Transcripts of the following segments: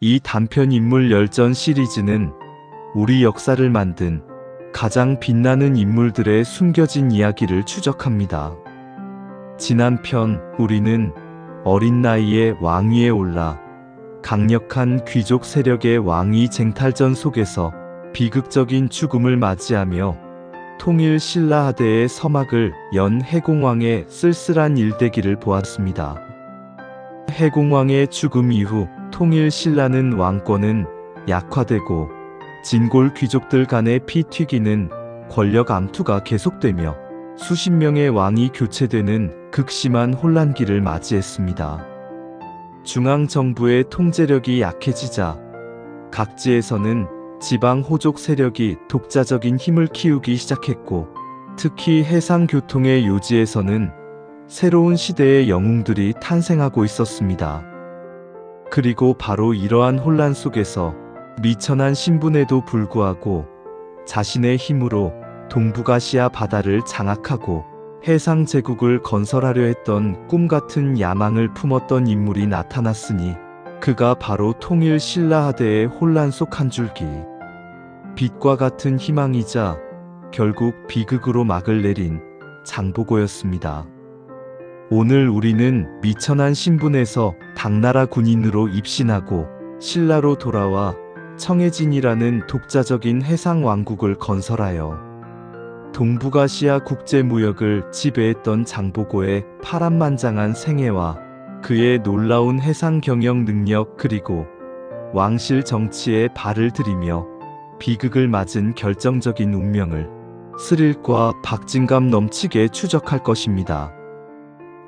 이 단편 인물 열전 시리즈는 우리 역사를 만든 가장 빛나는 인물들의 숨겨진 이야기를 추적합니다. 지난 편 우리는 어린 나이에 왕위에 올라 강력한 귀족 세력의 왕위 쟁탈전 속에서 비극적인 죽음을 맞이하며 통일 신라하대의 서막을 연 해공왕의 쓸쓸한 일대기를 보았습니다. 해공왕의 죽음 이후 통일 신라는 왕권은 약화되고 진골 귀족들 간의 피 튀기는 권력 암투가 계속되며 수십 명의 왕이 교체되는 극심한 혼란기를 맞이했습니다. 중앙정부의 통제력이 약해지자 각지에서는 지방 호족 세력이 독자적인 힘을 키우기 시작했고, 특히 해상교통의 요지에서는 새로운 시대의 영웅들이 탄생하고 있었습니다. 그리고 바로 이러한 혼란 속에서 미천한 신분에도 불구하고 자신의 힘으로 동북아시아 바다를 장악하고 해상 제국을 건설하려 했던 꿈같은 야망을 품었던 인물이 나타났으니 그가 바로 통일 신라하대의 혼란 속 한 줄기, 빛과 같은 희망이자 결국 비극으로 막을 내린 장보고였습니다. 오늘 우리는 미천한 신분에서 당나라 군인으로 입신하고 신라로 돌아와 청해진이라는 독자적인 해상 왕국을 건설하여 동북아시아 국제무역을 지배했던 장보고의 파란만장한 생애와 그의 놀라운 해상 경영 능력, 그리고 왕실 정치에 발을 들이며 비극을 맞은 결정적인 운명을 스릴과 박진감 넘치게 추적할 것입니다.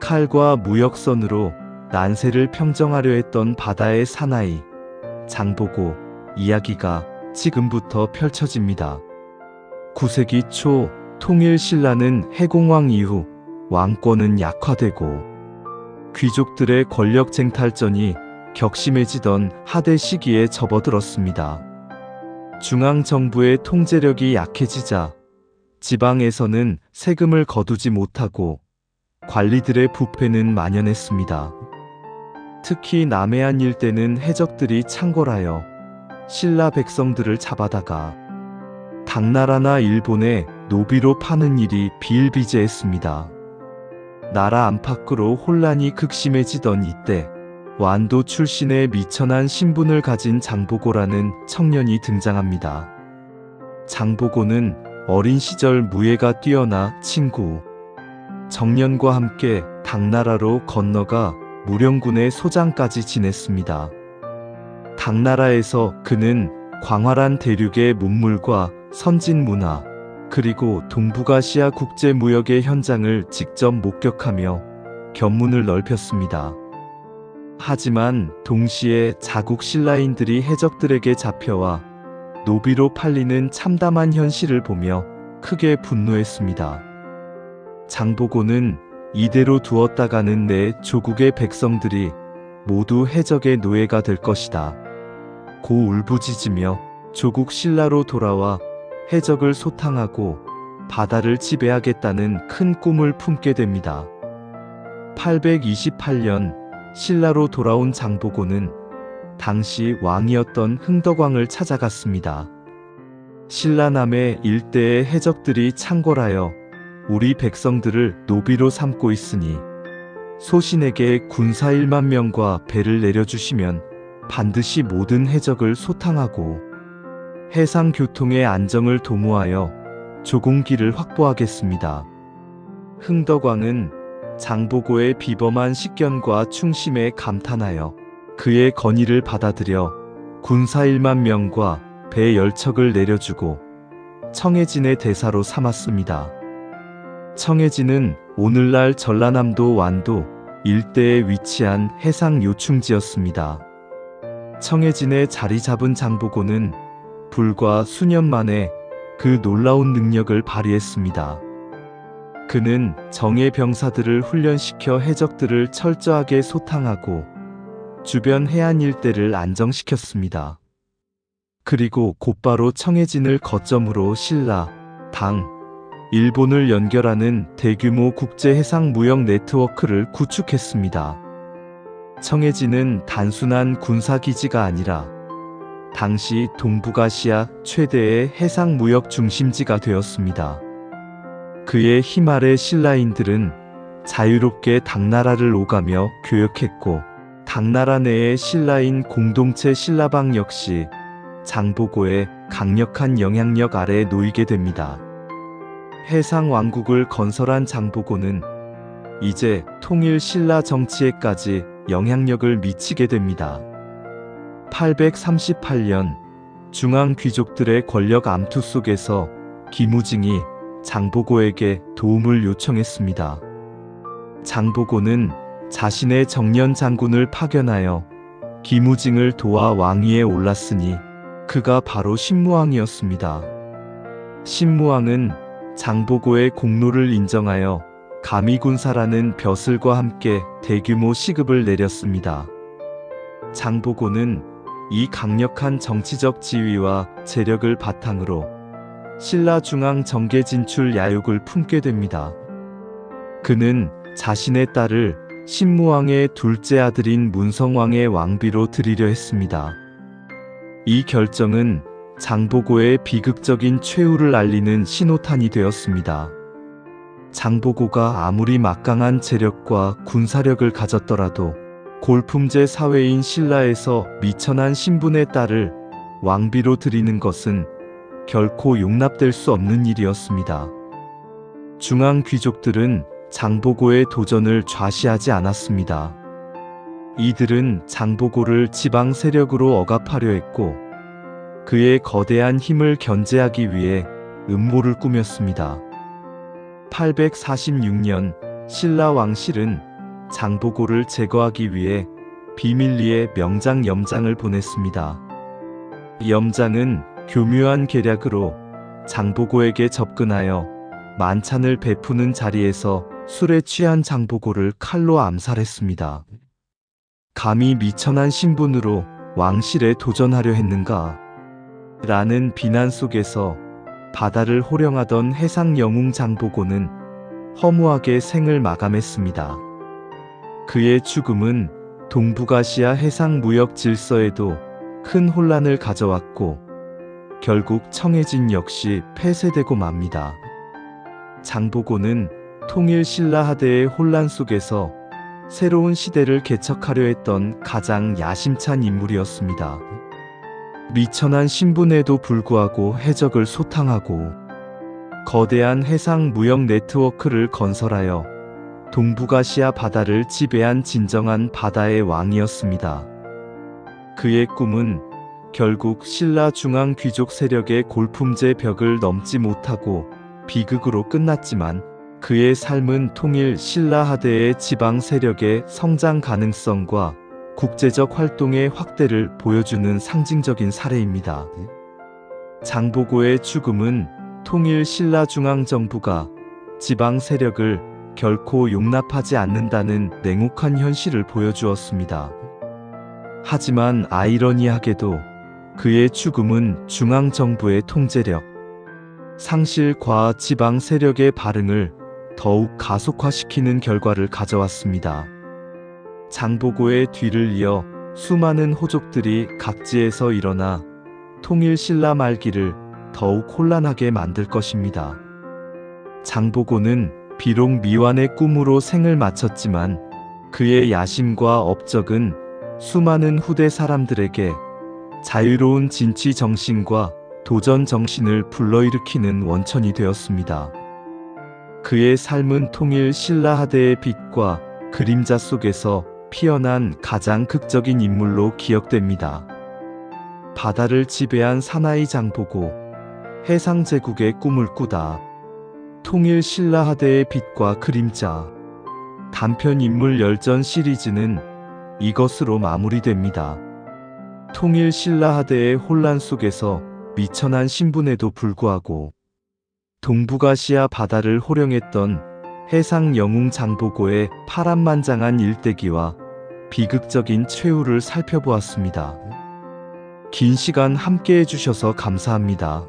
칼과 무역선으로 난세를 평정하려 했던 바다의 사나이 장보고 이야기가 지금부터 펼쳐집니다. 9세기 초 통일 신라는 해공왕 이후 왕권은 약화되고 귀족들의 권력 쟁탈전이 격심해지던 하대 시기에 접어들었습니다. 중앙정부의 통제력이 약해지자 지방에서는 세금을 거두지 못하고 관리들의 부패는 만연했습니다. 특히 남해안 일대는 해적들이 창궐하여 신라 백성들을 잡아다가 당나라나 일본에 노비로 파는 일이 비일비재했습니다. 나라 안팎으로 혼란이 극심해지던 이때 완도 출신의 미천한 신분을 가진 장보고라는 청년이 등장합니다. 장보고는 어린 시절 무예가 뛰어나 친구 정년과 함께 당나라로 건너가 무령군의 소장까지 지냈습니다. 당나라에서 그는 광활한 대륙의 문물과 선진 문화, 그리고 동북아시아 국제무역의 현장을 직접 목격하며 견문을 넓혔습니다. 하지만 동시에 자국 신라인들이 해적들에게 잡혀와 노비로 팔리는 참담한 현실을 보며 크게 분노했습니다. 장보고는 이대로 두었다가는 내 조국의 백성들이 모두 해적의 노예가 될 것이다 고 울부짖으며 조국 신라로 돌아와 해적을 소탕하고 바다를 지배하겠다는 큰 꿈을 품게 됩니다. 828년 신라로 돌아온 장보고는 당시 왕이었던 흥덕왕을 찾아갔습니다. 신라남해 일대의 해적들이 창궐하여 우리 백성들을 노비로 삼고 있으니 소신에게 군사 1만 명과 배를 내려주시면 반드시 모든 해적을 소탕하고 해상 교통의 안정을 도모하여 조공기를 확보하겠습니다. 흥덕왕은 장보고의 비범한 식견과 충심에 감탄하여 그의 건의를 받아들여 군사 1만 명과 배 10척을 내려주고 청해진의 대사로 삼았습니다. 청해진은 오늘날 전라남도 완도 일대에 위치한 해상 요충지였습니다. 청해진에 자리 잡은 장보고는 불과 수년 만에 그 놀라운 능력을 발휘했습니다. 그는 정예 병사들을 훈련시켜 해적들을 철저하게 소탕하고 주변 해안 일대를 안정시켰습니다. 그리고 곧바로 청해진을 거점으로 신라, 당, 일본을 연결하는 대규모 국제 해상 무역 네트워크를 구축했습니다. 청해진은 단순한 군사기지가 아니라 당시 동북아시아 최대의 해상 무역 중심지가 되었습니다. 그의 힘 아래 신라인들은 자유롭게 당나라를 오가며 교역했고, 당나라 내의 신라인 공동체 신라방 역시 장보고의 강력한 영향력 아래 놓이게 됩니다. 해상 왕국을 건설한 장보고는 이제 통일 신라 정치에까지 영향력을 미치게 됩니다. 838년 중앙 귀족들의 권력 암투 속에서 김우징이 장보고에게 도움을 요청했습니다. 장보고는 자신의 정년 장군을 파견하여 김우징을 도와 왕위에 올랐으니 그가 바로 신무왕이었습니다. 신무왕은 장보고의 공로를 인정하여 감의군사라는 벼슬과 함께 대규모 시급을 내렸습니다. 장보고는 이 강력한 정치적 지위와 재력을 바탕으로 신라 중앙 정계 진출 야욕을 품게 됩니다. 그는 자신의 딸을 신무왕의 둘째 아들인 문성왕의 왕비로 드리려 했습니다. 이 결정은 장보고의 비극적인 최후를 알리는 신호탄이 되었습니다. 장보고가 아무리 막강한 재력과 군사력을 가졌더라도 골품제 사회인 신라에서 미천한 신분의 딸을 왕비로 드리는 것은 결코 용납될 수 없는 일이었습니다. 중앙 귀족들은 장보고의 도전을 좌시하지 않았습니다. 이들은 장보고를 지방 세력으로 억압하려 했고, 그의 거대한 힘을 견제하기 위해 음모를 꾸몄습니다. 846년 신라 왕실은 장보고를 제거하기 위해 비밀리에 명장 염장을 보냈습니다. 염장은 교묘한 계략으로 장보고에게 접근하여 만찬을 베푸는 자리에서 술에 취한 장보고를 칼로 암살했습니다. 감히 미천한 신분으로 왕실에 도전하려 했는가? 라는 비난 속에서 바다를 호령하던 해상 영웅 장보고는 허무하게 생을 마감했습니다. 그의 죽음은 동북아시아 해상 무역 질서에도 큰 혼란을 가져왔고, 결국 청해진 역시 폐쇄되고 맙니다. 장보고는 통일 신라 하대의 혼란 속에서 새로운 시대를 개척하려 했던 가장 야심찬 인물이었습니다. 미천한 신분에도 불구하고 해적을 소탕하고 거대한 해상 무역 네트워크를 건설하여 동북아시아 바다를 지배한 진정한 바다의 왕이었습니다. 그의 꿈은 결국 신라 중앙 귀족 세력의 골품제 벽을 넘지 못하고 비극으로 끝났지만, 그의 삶은 통일 신라 하대의 지방 세력의 성장 가능성과 국제적 활동의 확대를 보여주는 상징적인 사례입니다. 장보고의 죽음은 통일 신라 중앙정부가 지방 세력을 결코 용납하지 않는다는 냉혹한 현실을 보여주었습니다. 하지만 아이러니하게도 그의 죽음은 중앙정부의 통제력 상실과 지방 세력의 발흥을 더욱 가속화시키는 결과를 가져왔습니다. 장보고의 뒤를 이어 수많은 호족들이 각지에서 일어나 통일 신라 말기를 더욱 혼란하게 만들 것입니다. 장보고는 비록 미완의 꿈으로 생을 마쳤지만, 그의 야심과 업적은 수많은 후대 사람들에게 자유로운 진취 정신과 도전 정신을 불러일으키는 원천이 되었습니다. 그의 삶은 통일 신라 하대의 빛과 그림자 속에서 피어난 가장 극적인 인물로 기억됩니다. 바다를 지배한 사나이 장보고, 해상 제국의 꿈을 꾸다. 통일 신라 하대의 빛과 그림자. 단편 인물 열전 시리즈는 이것으로 마무리됩니다. 통일 신라 하대의 혼란 속에서 미천한 신분에도 불구하고 동북아시아 바다를 호령했던 해상 영웅 장보고의 파란만장한 일대기와 비극적인 최후를 살펴보았습니다. 긴 시간 함께 해주셔서 감사합니다.